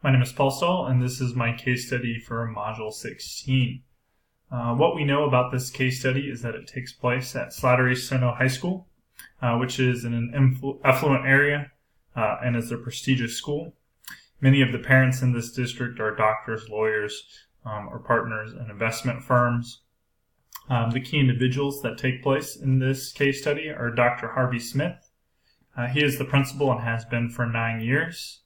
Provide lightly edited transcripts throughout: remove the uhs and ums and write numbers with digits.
My name is Paul Stahl, and this is my case study for Module 16. What we know about this case study is that it takes place at Slattery-Steno High School, which is in an affluent area and is a prestigious school. Many of the parents in this district are doctors, lawyers, or partners in investment firms. The key individuals that take place in this case study are Dr. Harvey Smith. He is the principal and has been for 9 years.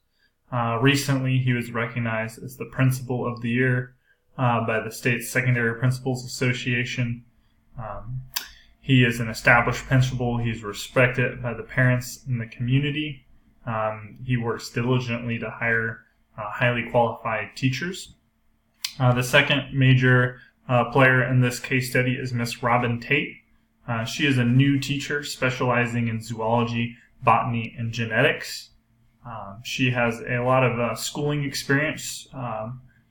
Recently, he was recognized as the Principal of the Year by the State Secondary Principals Association. He is an established principal. He's respected by the parents in the community. He works diligently to hire highly qualified teachers. The second major player in this case study is Miss Robin Tate. She is a new teacher specializing in zoology, botany, and genetics. She has a lot of schooling experience.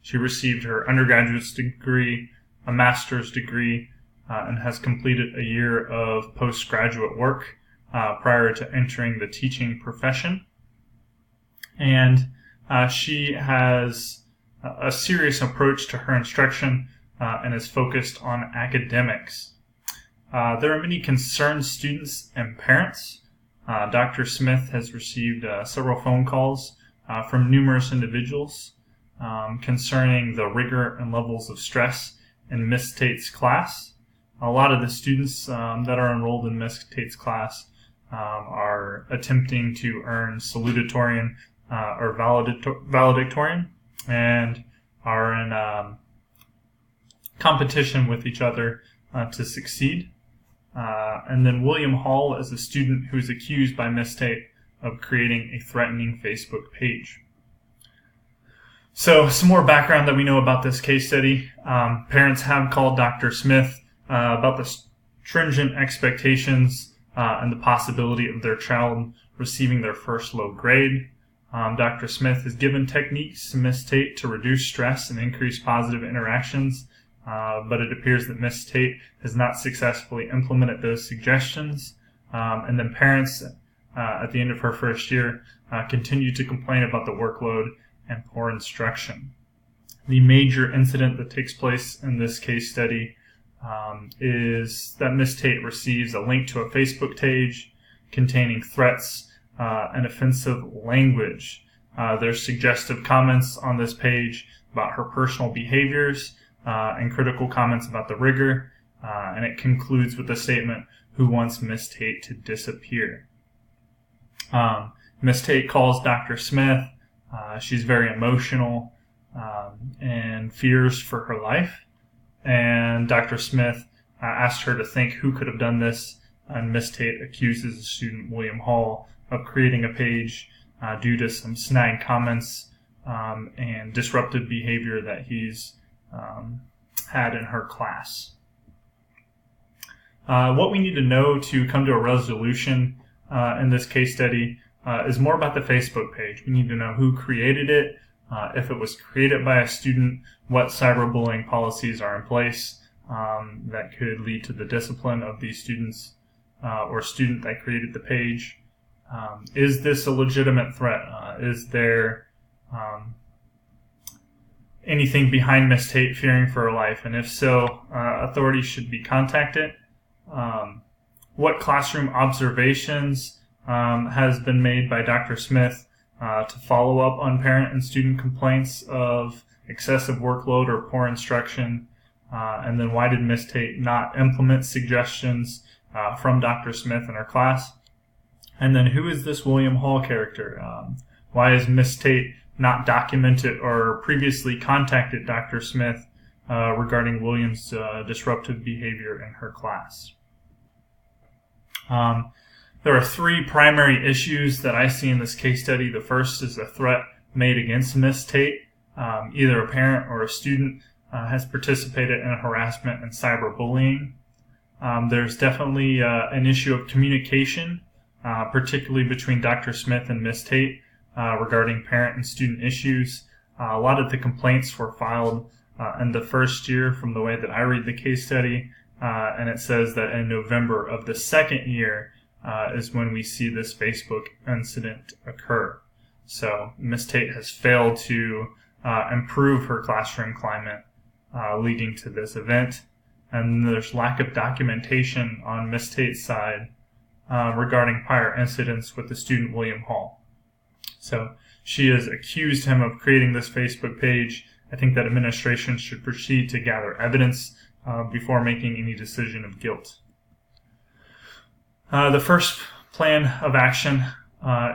She received her undergraduate degree, a master's degree, and has completed a year of postgraduate work prior to entering the teaching profession. And she has a serious approach to her instruction and is focused on academics. There are many concerned students and parents. Dr. Smith has received several phone calls from numerous individuals concerning the rigor and levels of stress in Miss Tate's class. A lot of the students that are enrolled in Miss Tate's class are attempting to earn salutatorian or valedictorian and are in competition with each other to succeed. And then William Hall is a student who is accused by Miss Tate of creating a threatening Facebook page. So some more background that we know about this case study. Parents have called Dr. Smith about the stringent expectations and the possibility of their child receiving their first low grade. Dr. Smith has given techniques to Miss Tate to reduce stress and increase positive interactions. But it appears that Miss Tate has not successfully implemented those suggestions. And then parents, at the end of her first year, continue to complain about the workload and poor instruction. The major incident that takes place in this case study is that Miss Tate receives a link to a Facebook page containing threats and offensive language. There's suggestive comments on this page about her personal behaviors, and critical comments about the rigor, and it concludes with the statement, "Who wants Miss Tate to disappear?" Miss Tate calls Dr. Smith. She's very emotional and fears for her life, and Dr. Smith asked her to think who could have done this, and Miss Tate accuses the student William Hall of creating a page due to some snide comments and disruptive behavior that he's had in her class. What we need to know to come to a resolution in this case study is more about the Facebook page. We need to know who created it, if it was created by a student, what cyberbullying policies are in place that could lead to the discipline of these students or student that created the page. Is this a legitimate threat? Is there anything behind Miss Tate fearing for her life? And if so, authorities should be contacted. What classroom observations has been made by Dr. Smith to follow up on parent and student complaints of excessive workload or poor instruction? And then why did Miss Tate not implement suggestions from Dr. Smith in her class? And then who is this William Hall character? Why is Miss Tate not documented or previously contacted Dr. Smith regarding William's disruptive behavior in her class? There are three primary issues that I see in this case study. The first is a threat made against Miss Tate. Either a parent or a student has participated in harassment and cyberbullying. There's definitely an issue of communication, particularly between Dr. Smith and Miss Tate. Regarding parent and student issues. A lot of the complaints were filed in the first year from the way that I read the case study, and it says that in November of the second year is when we see this Facebook incident occur. So Ms. Tate has failed to improve her classroom climate, leading to this event. And there's lack of documentation on Ms. Tate's side regarding prior incidents with the student William Hall. So she has accused him of creating this Facebook page. I think that administration should proceed to gather evidence before making any decision of guilt. The first plan of action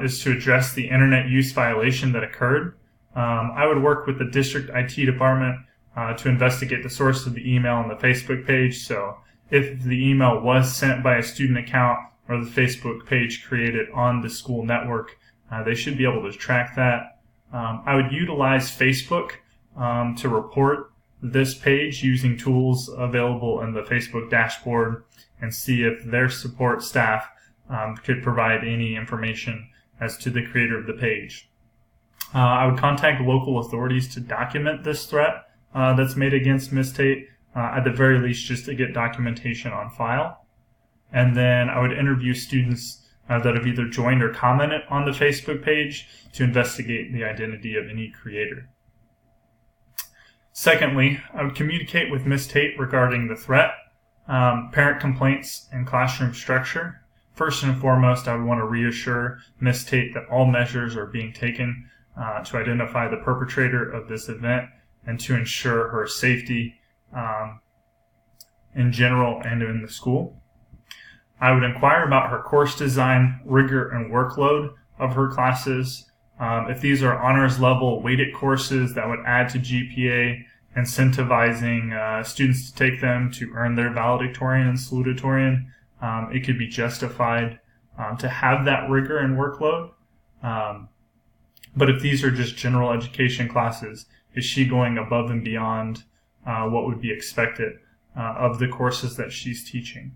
is to address the internet use violation that occurred. I would work with the district IT department to investigate the source of the email on the Facebook page. So if the email was sent by a student account or the Facebook page created on the school network, they should be able to track that. I would utilize Facebook to report this page using tools available in the Facebook dashboard and see if their support staff could provide any information as to the creator of the page. I would contact local authorities to document this threat that's made against Ms. Tate, at the very least just to get documentation on file. And then I would interview students that have either joined or commented on the Facebook page to investigate the identity of any creator. Secondly, I would communicate with Ms. Tate regarding the threat, parent complaints, and classroom structure. First and foremost, I would want to reassure Ms. Tate that all measures are being taken to identify the perpetrator of this event and to ensure her safety in general and in the school. I would inquire about her course design, rigor, and workload of her classes. If these are honors level weighted courses that would add to GPA, incentivizing students to take them to earn their valedictorian and salutatorian, it could be justified to have that rigor and workload. But if these are just general education classes, is she going above and beyond what would be expected of the courses that she's teaching?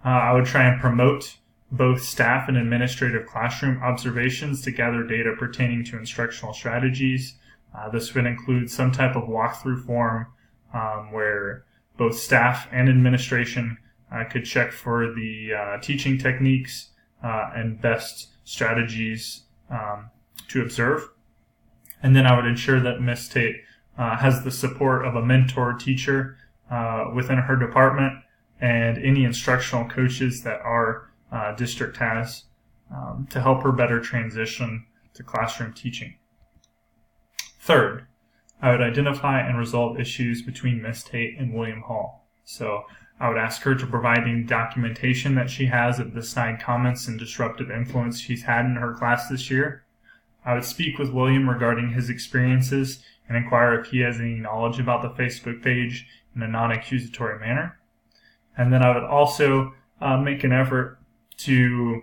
I would try and promote both staff and administrative classroom observations to gather data pertaining to instructional strategies. This would include some type of walkthrough form where both staff and administration could check for the teaching techniques and best strategies to observe. And then I would ensure that Ms. Tate has the support of a mentor teacher within her department and any instructional coaches that our district has to help her better transition to classroom teaching. Third, I would identify and resolve issues between Ms. Tate and William Hall. So I would ask her to provide any documentation that she has of the snide comments and disruptive influence she's had in her class this year. I would speak with William regarding his experiences and inquire if he has any knowledge about the Facebook page in a non-accusatory manner. And then I would also make an effort to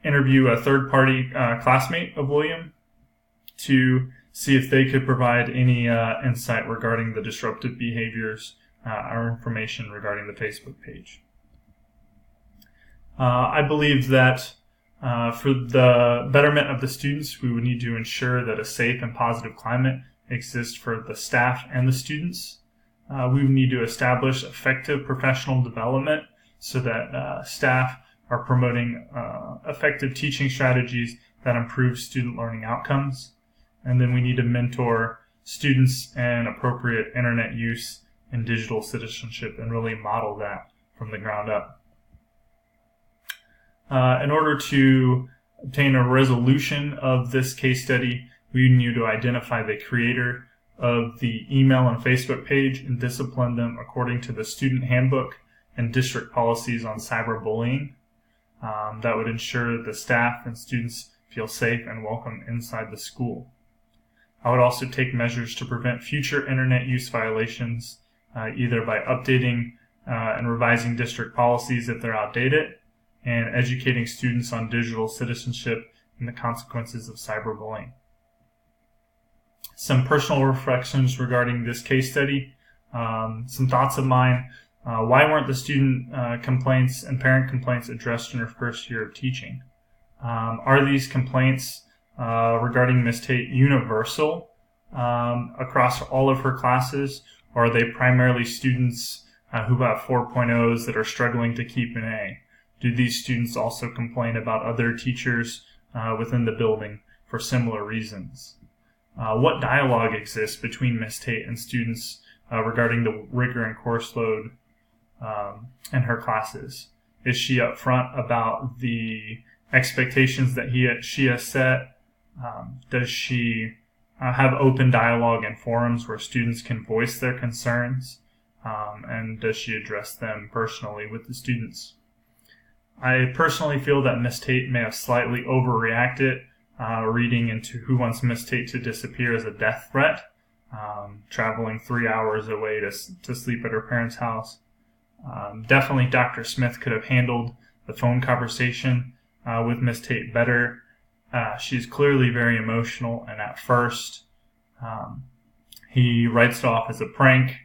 interview a third-party classmate of William to see if they could provide any insight regarding the disruptive behaviors or information regarding the Facebook page. I believe that for the betterment of the students, we would need to ensure that a safe and positive climate exists for the staff and the students. We would need to establish effective professional development so that staff are promoting effective teaching strategies that improve student learning outcomes. And then we need to mentor students in appropriate internet use and digital citizenship and really model that from the ground up. In order to obtain a resolution of this case study, we need to identify the creator of the email and Facebook page and discipline them according to the student handbook and district policies on cyberbullying. That would ensure the staff and students feel safe and welcome inside the school. I would also take measures to prevent future internet use violations, either by updating and revising district policies if they're outdated, and educating students on digital citizenship and the consequences of cyberbullying. Some personal reflections regarding this case study, some thoughts of mine. Why weren't the student complaints and parent complaints addressed in her first year of teaching? Are these complaints regarding Ms. Tate universal across all of her classes, or are they primarily students who have 4.0s that are struggling to keep an A? Do these students also complain about other teachers within the building for similar reasons. What dialogue exists between Ms. Tate and students regarding the rigor and course load in her classes? Is she upfront about the expectations that she has set? Does she have open dialogue and forums where students can voice their concerns? And does she address them personally with the students? I personally feel that Ms. Tate may have slightly overreacted, reading into who wants Ms. Tate to disappear as a death threat, traveling 3 hours away to sleep at her parents' house. Definitely Dr. Smith could have handled the phone conversation with Ms. Tate better. She's clearly very emotional, and at first he writes it off as a prank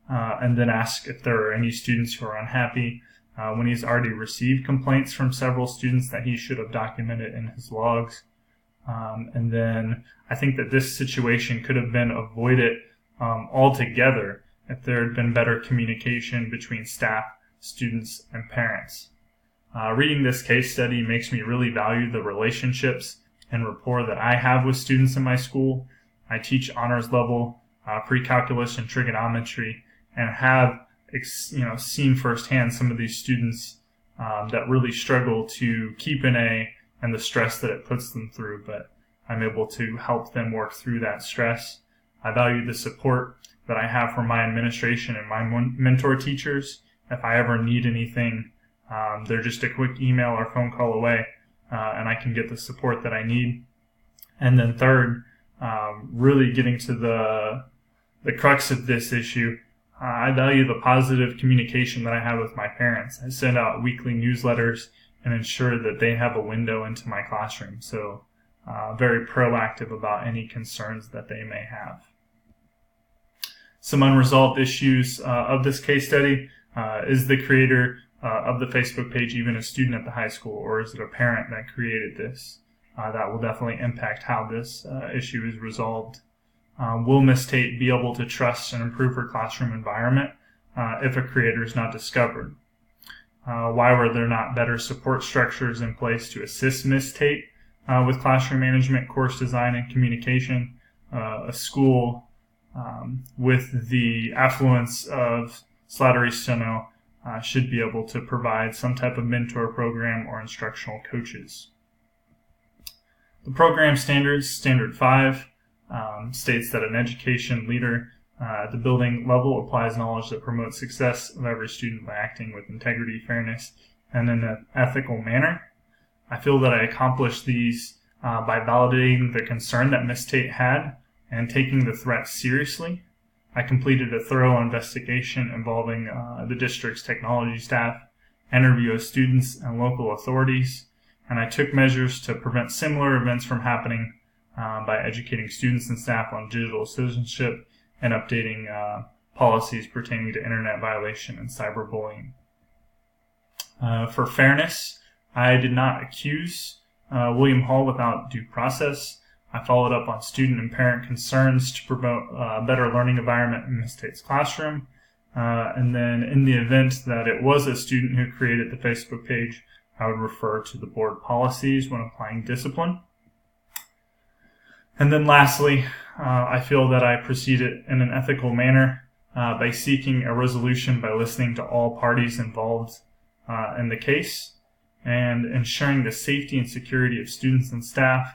and then asks if there are any students who are unhappy when he's already received complaints from several students that he should have documented in his logs. And then I think that this situation could have been avoided altogether if there had been better communication between staff, students, and parents. Reading this case study makes me really value the relationships and rapport that I have with students in my school. I teach honors level, pre-calculus, and trigonometry, and have seen firsthand some of these students that really struggle to keep an A and the stress that it puts them through, but I'm able to help them work through that stress. I value the support that I have from my administration and my mentor teachers. If I ever need anything, they're just a quick email or phone call away, and I can get the support that I need. And then third, really getting to the crux of this issue, I value the positive communication that I have with my parents. I send out weekly newsletters and ensure that they have a window into my classroom. So very proactive about any concerns that they may have. Some unresolved issues of this case study. Is the creator of the Facebook page even a student at the high school, or is it a parent that created this? That will definitely impact how this issue is resolved. Will Ms. Tate be able to trust and improve her classroom environment if a creator is not discovered? Why were there not better support structures in place to assist Ms. Tate with classroom management, course design, and communication? A school with the affluence of Slattery-Steno should be able to provide some type of mentor program or instructional coaches. The program standards, Standard 5, states that an education leader at the building level applies knowledge that promotes success of every student by acting with integrity, fairness, and in an ethical manner. I feel that I accomplished these by validating the concern that Ms. Tate had and taking the threat seriously. I completed a thorough investigation involving the district's technology staff, interview of students and local authorities, and I took measures to prevent similar events from happening by educating students and staff on digital citizenship and updating policies pertaining to internet violation and cyberbullying. For fairness, I did not accuse William Hall without due process. I followed up on student and parent concerns to promote a better learning environment in Ms. Tate's classroom. And then in the event that it was a student who created the Facebook page, I would refer to the board policies when applying discipline. And then lastly, I feel that I proceeded in an ethical manner by seeking a resolution by listening to all parties involved in the case and ensuring the safety and security of students and staff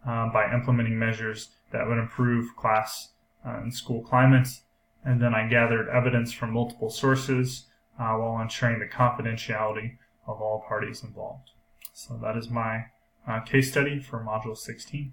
by implementing measures that would improve class and school climates. And then I gathered evidence from multiple sources while ensuring the confidentiality of all parties involved. So that is my case study for Module 16.